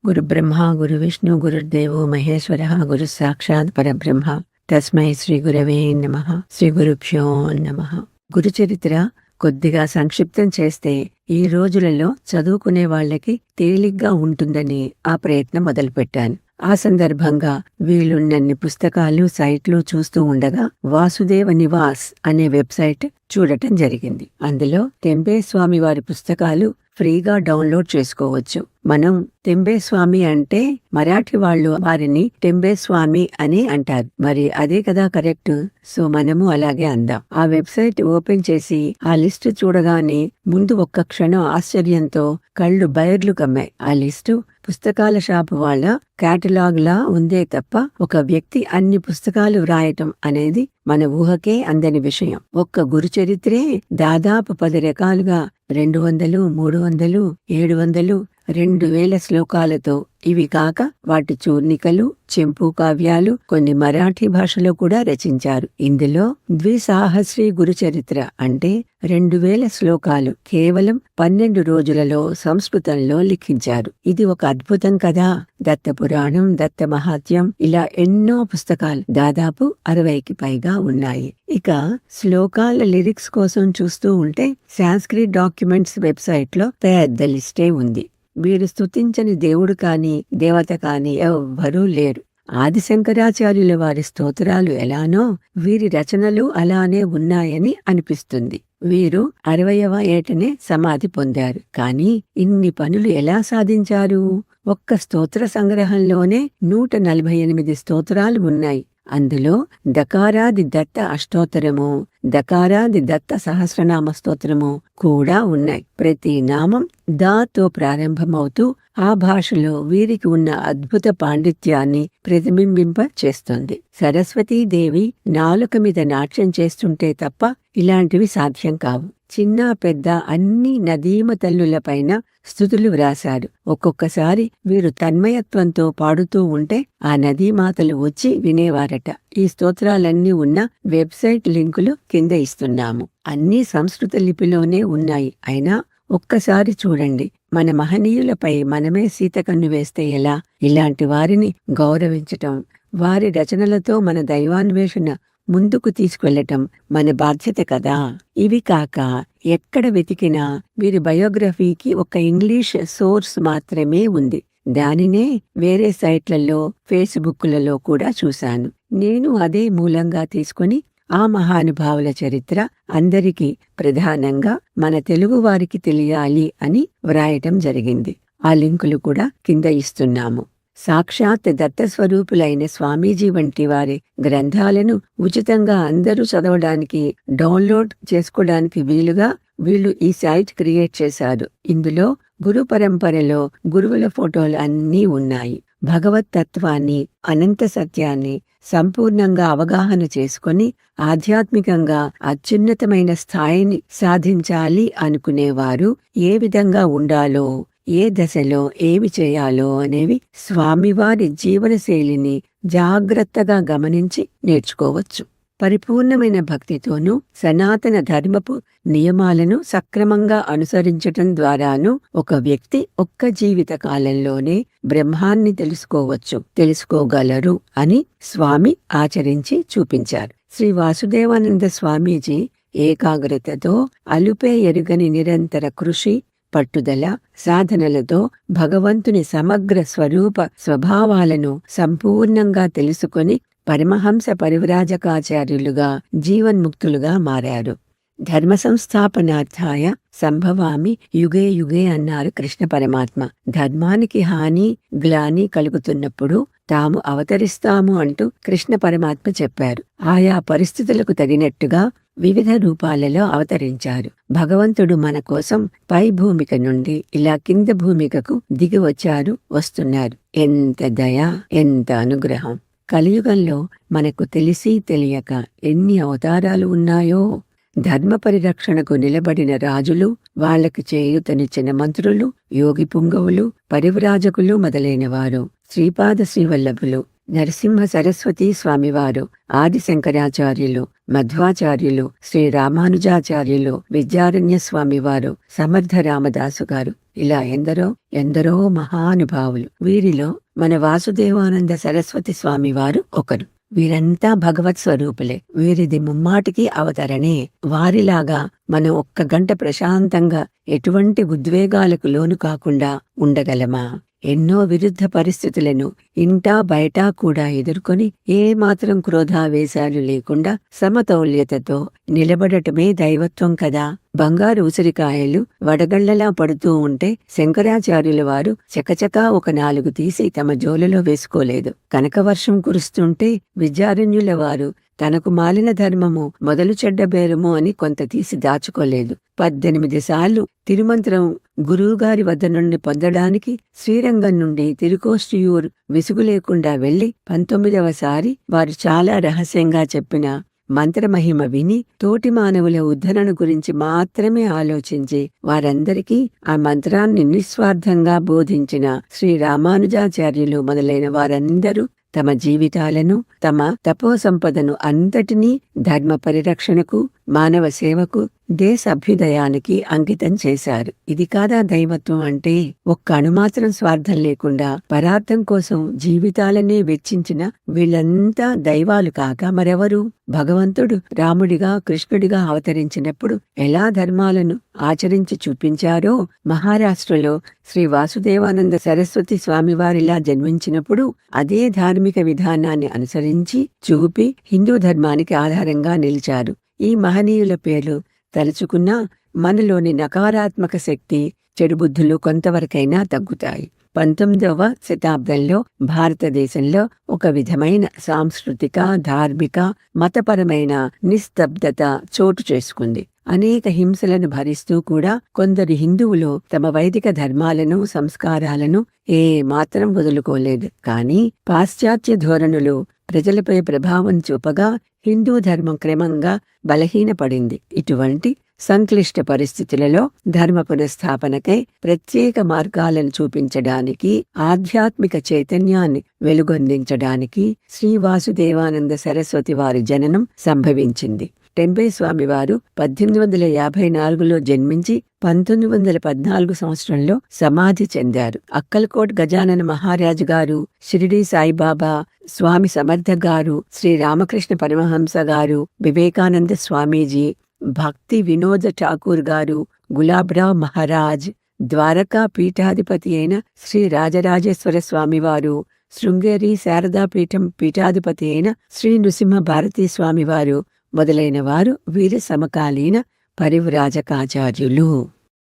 గురుబ్రహ్మ గురువిష్ణు గురుర్దేవో మహేశ్వర గురు సాక్షాత్ పరబ్రహ్మ తస్మై శ్రీ గురవే నమః. శ్రీ గురుభ్యో నమః. గురు చరిత్ర కొద్దిగా సంక్షిప్తం చేస్తే ఈ రోజులలో చదువుకునే వాళ్ళకి తేలిగ్గా ఉంటుందని ఆ ప్రయత్నం మొదలుపెట్టాను. ఆ సందర్భంగా వీలున్నన్ని పుస్తకాలు సైట్లు చూస్తూ ఉండగా వాసుదేవ నివాస్ అనే వెబ్సైట్ చూడటం జరిగింది. అందులో తెంబేస్వామి వారి పుస్తకాలు ఫ్రీగా డౌన్లోడ్ చేసుకోవచ్చు. మనం తెంబేస్వామి అంటే మరాఠీ వాళ్ళు వారిని టెంబేస్వామి అని అంటారు. మరి అదే కదా కరెక్ట్. సో మనము అలాగే అందాం. ఆ వెబ్సైట్ ఓపెన్ చేసి ఆ లిస్టు చూడగానే ముందు ఒక్క క్షణం ఆశ్చర్యంతో కళ్ళు బైర్లు కమ్మాయి. ఆ లిస్టు పుస్తకాల షాపు వాళ్ళ కేటలాగ్ లా ఉందే తప్ప ఒక వ్యక్తి అన్ని పుస్తకాలు వ్రాయటం అనేది మన ఊహకే అందని విషయం. ఒక్క గురు చరిత్రే దాదాపు 10 రకాలుగా 200, 300, 700, 2000 శ్లోకాలతో, ఇవి కాక వాటి చూర్ణికలు, చెంపు కావ్యాలు కొన్ని మరాఠీ భాషలో కూడా రచించారు. ఇందులో ద్విసాహస్రీ గురు చరిత్ర అంటే 2000 శ్లోకాలు కేవలం 12 రోజులలో సంస్కృతంలో లిఖించారు. ఇది ఒక అద్భుతం కదా. దత్త పురాణం, దత్త మహాత్యం ఇలా ఎన్నో పుస్తకాలు దాదాపు 60కి పైగా ఉన్నాయి. ఇక శ్లోకాల లిరిక్స్ కోసం చూస్తూ ఉంటే సాంస్క్రిట్ డాక్యుమెంట్స్ వెబ్సైట్ లో పెద్ద లిస్టే ఉంది. వీరు స్తుతించని దేవుడు కాని దేవత కాని ఎవ్వరూ లేరు. ఆది శంకరాచార్యుల వారి స్తోత్రాలు ఎలానో వీరి రచనలు అలానే ఉన్నాయని అనిపిస్తుంది. వీరు 60వ ఏటనే సమాధి పొందారు. కానీ ఇన్ని పనులు ఎలా సాధించారు? ఒక్క స్తోత్ర సంగ్రహంలోనే 148 స్తోత్రాలు ఉన్నాయి. అందులో దకారాది దత్త అష్టోత్తరము, దకారాది దత్త సహస్రనామ స్తోత్రము కూడా ఉన్నాయి. ప్రతి నామం దాతో ప్రారంభమవుతూ ఆ భాషలో వీరికి ఉన్న అద్భుత పాండిత్యాన్ని ప్రతిబింబింప చేస్తుంది. సరస్వతీదేవి నాలుక మీద నాట్యం చేస్తుంటే తప్ప ఇలాంటివి సాధ్యం కావు. చిన్న పెద్ద అన్ని నదీమ తల్లులపైన స్తుతులు వ్రాశారు. ఒక్కొక్కసారి వీరు తన్మయత్వంతో పాడుతూ ఉంటే ఆ నదీమాతలు వచ్చి వినేవారట. ఈ స్తోత్రాలన్నీ ఉన్న వెబ్సైట్ లింకులు కింద ఇస్తున్నాము. అన్నీ సంస్కృత లిపిలోనే ఉన్నాయి. అయినా ఒక్కసారి చూడండి. మన మహనీయులపై మనమే సీతకన్ను వేస్తే ఎలా? ఇలాంటి వారిని గౌరవించటం, వారి రచనలతో మన దైవాన్వేషణ ముందుకు తీసుకెళ్లటం మన బాధ్యత కదా. ఇవి కాక ఎక్కడ వెతికినా వీరి బయోగ్రఫీకి ఒక ఇంగ్లీష్ సోర్స్ మాత్రమే ఉంది. దానినే వేరే సైట్లలో, ఫేస్బుక్లలో కూడా చూశాను. నేను అదే మూలంగా తీసుకుని ఆ మహానుభావుల చరిత్ర అందరికీ, ప్రధానంగా మన తెలుగు వారికి తెలియాలి అని వ్రాయటం జరిగింది. ఆ లింకులు కూడా కింద ఇస్తున్నాము. సాక్షాత్ దత్తస్వరూపులైన స్వామీజీ వంటి వారి గ్రంథాలను ఉచితంగా అందరూ చదవడానికి, డౌన్లోడ్ చేసుకోవడానికి వీలుగా వీళ్ళు ఈ సైట్ క్రియేట్ చేశారు. ఇందులో గురు పరంపరలో గురువుల ఫోటోలు అన్నీ ఉన్నాయి. భగవత్ తత్వాన్ని, అనంత సత్యాన్ని సంపూర్ణంగా అవగాహన చేసుకొని ఆధ్యాత్మికంగా అత్యున్నతమైన స్థాయిని సాధించాలి అనుకునేవారు ఏ విధంగా ఉండాలో, ఏ దశలో ఏమి చేయాలో అనేవి స్వామివారి జీవనశైలిని జాగ్రత్తగా గమనించి నేర్చుకోవచ్చు. పరిపూర్ణమైన భక్తితోనూ సనాతన ధర్మపు నియమాలను సక్రమంగా అనుసరించటం ద్వారాను ఒక వ్యక్తి ఒక్క జీవిత కాలంలోనే బ్రహ్మాన్ని తెలుసుకోగలరు అని స్వామి ఆచరించి చూపించారు. శ్రీ వాసుదేవానంద స్వామీజీ ఏకాగ్రతతో, అలుపే ఎరుగని నిరంతర కృషి, పట్టుదల, సాధనలతో భగవంతుని సమగ్ర స్వరూప స్వభావాలను సంపూర్ణంగా తెలుసుకొని పరమహంస పరివ్రాజకాచార్యులుగా, జీవన్ముక్తులుగా మారారు. ధర్మ సంస్థాపనార్థాయ సంభవామి యుగే యుగే అన్నారు కృష్ణ పరమాత్మ. ధర్మానికి హాని, గ్లాని కలుగుతున్నప్పుడు తాము అవతరిస్తాము అంటూ కృష్ణ పరమాత్మ చెప్పారు. ఆయా పరిస్థితులకు తగినట్టుగా వివిధ రూపాలలో అవతరించారు. భగవంతుడు మన కోసం పై భూమిక నుండి ఇలా కింద భూమికకు దిగి వస్తున్నారు. ఎంత దయ, ఎంత అనుగ్రహం! కలియుగంలో మనకు తెలిసి తెలియక ఎన్ని అవతారాలు ఉన్నాయో. ధర్మ పరిరక్షణకు నిలబడిన రాజులు, వాళ్లకు చేయూతనిచ్చిన మంత్రులు, యోగి పుంగవులు, పరివ్రాజకులు మొదలైనవారు, శ్రీపాద శ్రీవల్లభులు, నరసింహ సరస్వతి స్వామివారు, ఆది శంకరాచార్యులు, మధ్వాచార్యులు, శ్రీ రామానుజాచార్యులు, విద్యారణ్య స్వామివారు, సమర్థ రామదాసు గారు, ఇలా ఎందరో ఎందరో మహానుభావులు. వీరిలో మన వాసుదేవానంద సరస్వతి స్వామివారు ఒకరు. వీరంతా భగవత్ స్వరూపులే. వీరిది ముమ్మాటికి అవతరణే. వారిలాగా మనం ఒక్క గంట ప్రశాంతంగా ఎటువంటి ఉద్వేగాలకు లోను కాకుండా ఉండగలమా? ఎన్నో విరుద్ధ పరిస్థితులను ఇంటా బయటా కూడా ఎదుర్కొని ఏ మాత్రం క్రోధావేశాలు లేకుండా సమతౌల్యతతో నిలబడటమే దైవత్వం కదా. బంగారు ఉసిరికాయలు వడగళ్లలా పడుతూ ఉంటే శంకరాచార్యుల వారు చకచకా ఒక 4 తీసి తమ జోలులో వేసుకోలేదు. కనకవర్షం కురుస్తుంటే విద్యారణ్యుల వారు తనకు మాలిన ధర్మము మొదలు చెడ్డ బేరము అని కొంత తీసి దాచుకోలేదు. 18 సార్లు తిరుమంత్రం గురువుగారి వద్ద నుండి పొందడానికి శ్రీరంగం నుండి తిరుకోష్టియూరు విసుగు లేకుండా వెళ్లి 19వ సారి వారు చాలా రహస్యంగా చెప్పిన మంత్రమహిమ విని తోటి మానవుల ఉద్ధరణ గురించి మాత్రమే ఆలోచించి వారందరికీ ఆ మంత్రాన్ని నిస్వార్థంగా బోధించిన శ్రీ రామానుజాచార్యులు మొదలైన వారందరూ తమ జీవితాలను, తమ తపో సంపదను అంతటినీ ధర్మ పరిరక్షణకు, మానవ సేవకు, దేశ అభ్యుదయానికి అంకితం చేశారు. ఇది కాదా దైవత్వం అంటే? ఒక్క అణుమాత్రం స్వార్థం లేకుండా పరార్థం కోసం జీవితాలనే వెచ్చించిన వీళ్ళంతా దైవాలు కాక మరెవరు? భగవంతుడు రాముడిగా, కృష్ణుడిగా అవతరించినప్పుడు ఎలా ధర్మాలను ఆచరించి చూపించారో, మహారాష్ట్రలో శ్రీ వాసుదేవానంద సరస్వతి స్వామివారిలా జన్మించినప్పుడు అదే ధార్మిక విధానాన్ని అనుసరించి చూపి హిందూ ధర్మానికి ఆధారంగా నిలిచారు. ఈ మహనీయుల పేర్లు తలుచుకున్నా మనలోని నకారాత్మక శక్తి, చెడు బుద్ధులు కొంతవరకైనా తగ్గుతాయి. 19వ శతాబ్దంలో భారతదేశంలో ఒక విధమైన సాంస్కృతిక, ధార్మిక, మతపరమైన నిస్తబ్దత చోటు చేసుకుంది. అనేక హింసలను భరిస్తూ కూడా కొందరు హిందువులు తమ వైదిక ధర్మాలను, సంస్కారాలను ఏ మాత్రం వదులుకోలేదు. కానీ పాశ్చాత్య ధోరణులు ప్రజలపై ప్రభావం చూపగా హిందూ ధర్మం క్రమంగా బలహీనపడింది. ఇటువంటి సంక్లిష్ట పరిస్థితులలో ధర్మ పునఃస్థాపనకై ప్రత్యేక మార్గాలను చూపించడానికి, ఆధ్యాత్మిక చైతన్యాన్ని వెలుగొందించడానికి శ్రీ వాసుదేవానంద సరస్వతి వారి జననం సంభవించింది. టెంబే స్వామివారు 1854లో జన్మించి 1914 సంవత్సరంలో సమాధి చెందారు. అక్కల్కోట్ గజానన మహారాజు గారు, షిరిడీ సాయిబాబా, స్వామి సమర్థ గారు, శ్రీ రామకృష్ణ పరమహంస గారు, వివేకానంద స్వామీజీ, భక్తి వినోద ఠాకూర్ గారు, గులాబ్రావ్ మహారాజ్, ద్వారకా పీఠాధిపతి అయిన శ్రీ రాజరాజేశ్వర స్వామివారు, శృంగేరి శారదాపీఠం పీఠాధిపతి అయిన శ్రీ నృసింహ భారతీ స్వామివారు మొదలైన వారు వీరి సమకాలీన పరివ్రాజకాచార్యులు.